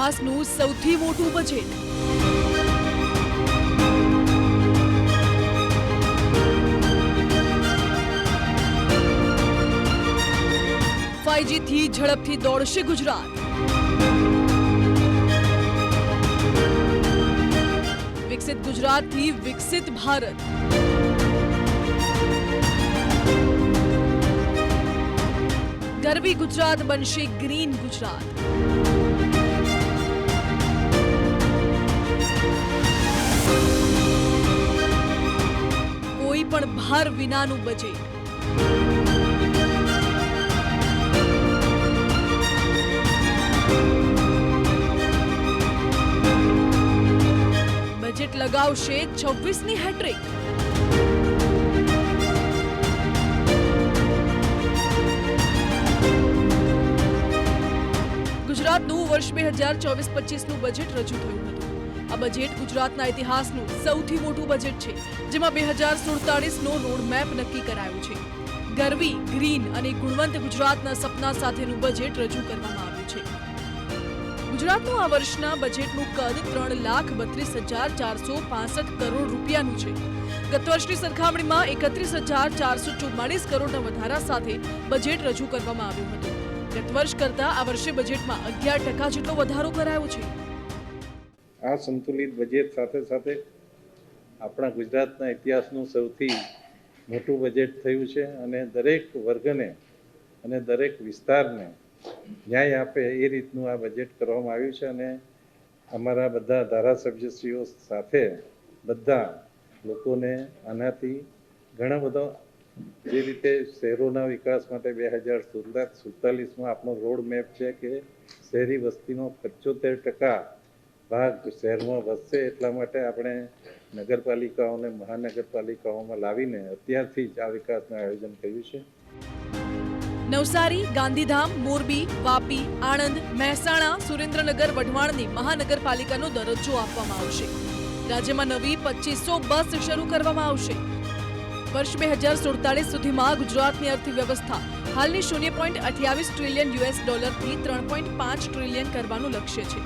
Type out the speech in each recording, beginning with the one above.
ઇતિહાસનું સૌથી મોટું બજેટ. ફાઈજી થી ઝડપથી દોડશે ગુજરાત. વિકસિત ગુજરાતથી વિકસિત ભારત. ગરવી ગુજરાત બનશે ગ્રીન ગુજરાત. કોઈ પણ ભાર વિનાનું બજેટ. બજેટ લગાવશે 26ની હેટ્રિક. ગુજરાતનું વર્ષ 2024-25નું બજેટ રજૂ થયું હતું. આ બજેટ ગુજરાતના ઇતિહાસનું સૌથી મોટું બજેટ છે, જેમાં 2047નો રોડમેપ નક્કી કરાયો છે. ગરવી, ગ્રીન અને ગુણવંત ગુજરાતના સપના સાથેનું બજેટ રજૂ કરવામાં આવ્યું છે. ગુજરાતનું આ વર્ષના બજેટનું કદ 3,32,465 કરોડ રૂપિયાનું છે. ગત વર્ષની સરખામણીમાં 31,444 કરોડના વધારા સાથે બજેટ રજૂ કરવામાં આવ્યું હતું. ગત વર્ષ કરતા આ વર્ષે બજેટમાં 11% જેટલો વધારો કરાયો છે. આ સંતુલિત બજેટ સાથે સાથે આપણા ગુજરાતના ઇતિહાસનું સૌથી મોટું બજેટ થયું છે અને દરેક વર્ગને અને દરેક વિસ્તારને ન્યાય આપે એ રીતનું આ બજેટ કરવામાં આવ્યું છે. અને અમારા બધા ધારાસભ્યશ્રીઓ સાથે બધા લોકોને આનાથી ઘણા બધો જે રીતે શહેરોના વિકાસ માટે 2047માં આપણો રોડ મેપ છે કે શહેરી વસ્તીનો 75% ભાગ શહેરમાં વધશે. એટલા માટે આપણે નગરપાલિકાઓને મહાનગરપાલિકાઓમાં લાવીને અત્યારથી જ આ વિકાસનું આયોજન કર્યું છે. નવસારી, ગાંધીધામ, મોરબી, વાપી, આણંદ, મહેસાણા, સુરેન્દ્રનગર, વઢવાણની મહાનગરપાલિકાનો દરજ્જો આપવામાં આવશે. રાજ્યમાં નવી 2500 બસ શરૂ કરવામાં આવશે. વર્ષ 2047 સુધીમાં ગુજરાતની અર્થવ્યવસ્થા હાલની $0.28 ટ્રિલિયન થી $3.5 ટ્રિલિયન કરવાનું લક્ષ્ય છે.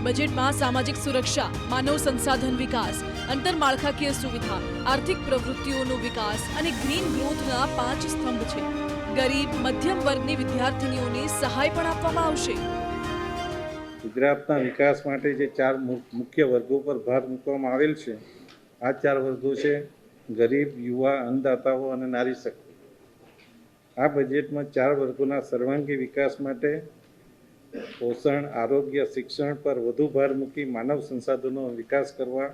બજેટમાં સામાજિક સુરક્ષા, માનવ સંસાધન વિકાસ, આંતરમાળખાકીય સુવિધા, આર્થિક પ્રવૃત્તિઓનો વિકાસ અને ગ્રીન ગ્રોથના 5 સ્તંભ છે. ગરીબ, મધ્યમ વર્ગની વિદ્યાર્થીનીઓને સહાય પણ આપવામાં આવશે. ગુજરાતના વિકાસ માટે જે 4 મુખ્ય વર્ગો પર ભાર મૂકવામાં આવેલ છે, આ 4 વર્ગો છે ગરીબ, યુવા, અન્નદાતાઓ અને નારી શક્તિ. આ બજેટમાં 4 વર્ગોના સર્વાંગી વિકાસ માટે પોષણ, આરોગ્ય, શિક્ષણ પર વધુ ભાર મૂકી માનવ સંસાધનોનો વિકાસ કરવા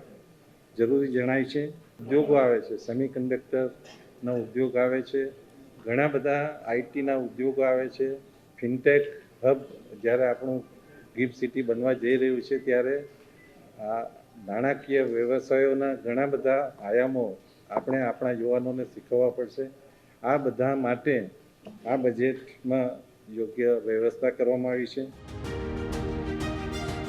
જરૂરી જણાય છે. ઉદ્યોગો આવે છે, સેમિકન્ડક્ટરનો ઉદ્યોગ આવે છે, ઘણા બધા આઈટીના ઉદ્યોગો આવે છે, ફિનટેક હબ જ્યારે આપણું ગિફ્ટ સિટી બનવા જઈ રહ્યું છે ત્યારે આ નાણાકીય વ્યવસાયોના ઘણા બધા આયામો આપણે આપણા યુવાનોને શીખવવા પડશે. આ બધા માટે આ બજેટમાં યોગ્ય વ્યવસ્થા કરવામાં આવી છે.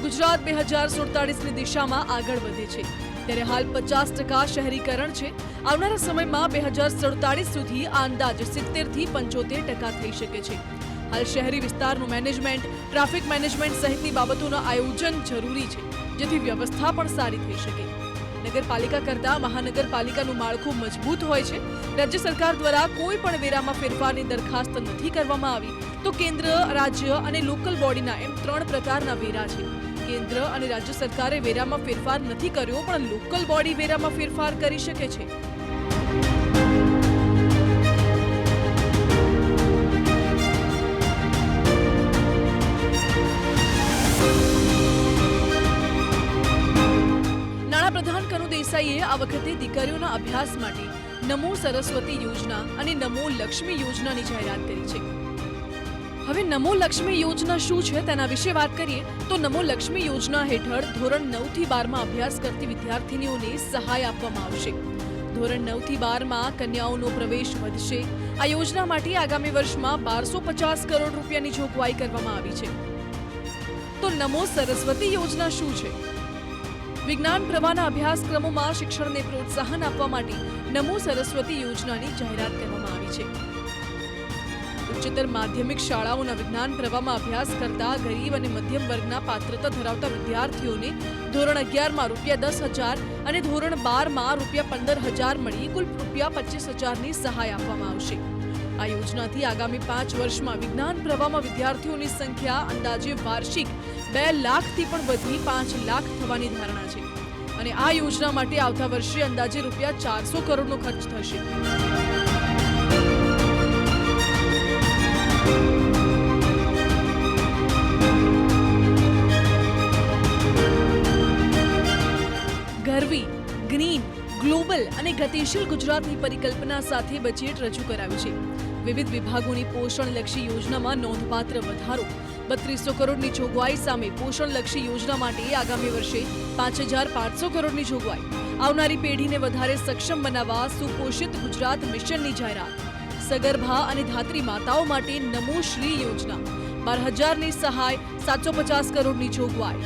ગુજરાત 2047ની દિશામાં આગળ વધે છે, ત્યારે હાલ 50% શહેરીકરણ છે. આવનારા સમયમાં 2047 સુધી આ અંદાજ 70 થી 75% થઈ શકે છે. હાલ શહેરી વિસ્તારનું મેનેજમેન્ટ, ટ્રાફિક મેનેજમેન્ટ સહિતની બાબતોનું આયોજન જરૂરી છે, જેથી વ્યવસ્થા પણ સારી થઈ શકે. નગરપાલિકા કરતા મહાનગરપાલિકાનું માળખું મજબૂત હોય છે. રાજ્ય સરકાર દ્વારા કોઈ પણ વેરામાં ફેરફારની દરખાસ્ત નથી કરવામાં આવી, તો કેન્દ્ર, રાજ્ય અને લોકલ બોડીના એમ 3 પ્રકારના વેરા છે. કેન્દ્ર અને રાજ્ય સરકારે વેરામાં ફેરફાર નથી કર્યો, પણ લોકલ બોડી વેરામાં ફેરફાર કરી શકે છે. નાણાપ્રધાન કનુ દેસાઈએ આ વખતે દીકરીઓના અભ્યાસ માટે નમો સરસ્વતી યોજના અને નમો લક્ષ્મી યોજનાની જાહેરાત કરી છે. હવે નમો લક્ષ્મી યોજના શું છે તેના વિશે વાત કરીએ તો નમો લક્ષ્મી યોજના હેઠળ ધોરણ 9 થી 12માં અભ્યાસ કરતી વિદ્યાર્થીનીઓને સહાય આપવામાં આવશે. ધોરણ 9 થી 12માં કન્યાઓનો પ્રવેશ વધશે. આ યોજના માટે આગામી વર્ષમાં 1250 કરોડ રૂપિયાની જોગવાઈ કરવામાં આવી છે. તો નમો સરસ્વતી યોજના શું છે? વિજ્ઞાન પ્રવાહના અભ્યાસક્રમોમાં શિક્ષણને પ્રોત્સાહન આપવા માટે નમો સરસ્વતી યોજનાની જાહેરાત કરવામાં આવી છે. ઉચ્ચતર માધ્યમિક શાળાઓના વિજ્ઞાન પ્રવાહમાં અભ્યાસ કરતા ગરીબ અને મધ્યમ વર્ગના પાત્રતા ધરાવતા વિદ્યાર્થીઓને ધોરણ 11માં ₹10,000 અને ધોરણ 12માં ₹15,000 મળી કુલ ₹25,000ની સહાય આપવામાં આવશે. આ યોજનાથી આગામી 5 વર્ષમાં વિજ્ઞાન પ્રવાહમાં વિદ્યાર્થીઓની સંખ્યા અંદાજે વાર્ષિક 2 લાખથી પણ વધી 5 લાખ થવાની ધારણા છે. અને આ યોજના માટે આવતા વર્ષે અંદાજે ₹400 કરોડનો ખર્ચ થશે. ગરવી, ગ્રીન, ગ્લોબલ અને ગતિશીલ ગુજરાતની પરિકલ્પના સાથે બજેટ રજૂ કરાયું છે. વિવિધ વિભાગોની પોષણલક્ષી યોજનામાં નોંધપાત્ર વધારો. 3200 કરોડની જોગવાઈ સામે પોષણલક્ષી યોજના માટે આગામી વર્ષે 5500 કરોડની જોગવાઈ. આવનારી પેઢીને વધારે સક્ષમ બનાવવા સુપોષિત ગુજરાત મિશનની જાહેરાત. સગર્ભા અને ધાત્રી માતાઓ માટે નમો શ્રી યોજના. 12,000ની સહાય, 750 કરોડની જોગવાઈ.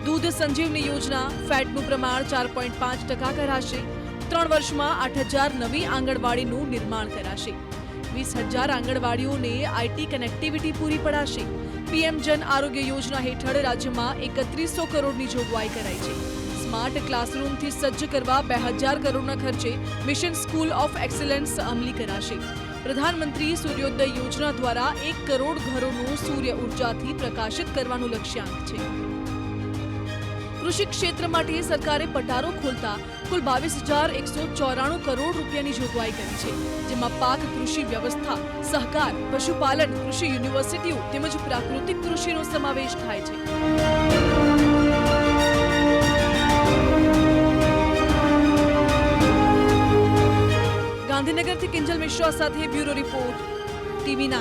દૂધ સંજીવની યોજના, ફેટનું પ્રમાણ 4.5% કરાશે. 3 વર્ષમાં 8,000 નવી આંગણવાડીનું નિર્માણ કરાશે. 20,000 આંગણવાડીઓને આઈટી કનેક્ટિવિટી પૂરી પડાશે. પીએમ જન આરોગ્ય યોજના હેઠળ રાજ્યમાં 3100 કરોડની જોગવાઈ કરાઈ છે. સ્માર્ટ ક્લાસરૂમથી સજ્જ કરવા 2,000 કરોડના ખર્ચે મિશન સ્કૂલ ઓફ એક્સલન્સ અમલી કરાશે. પ્રધાનમંત્રી સૂર્યોદય યોજના દ્વારા 1 કરોડ ઘરોનું સૂર્ય ઉર્જાથી પ્રકાશિત કરવાનું લક્ષ્યાંક છે. કૃષિ ક્ષેત્ર માટે સરકારે પટારો ખોલતા કુલ 22,194 કરોડ રૂપિયાની જોગવાઈ કરી છે, જેમાં પાક કૃષિ વ્યવસ્થા, સહકાર, પશુપાલન, કૃષિ યુનિવર્સિટીઓ તેમજ પ્રાકૃતિક કૃષિનો સમાવેશ થાય છે. ગાંધીનગરથી કિંજલ મિશ્રા સાથે બ્યુરો રિપોર્ટ, TV9.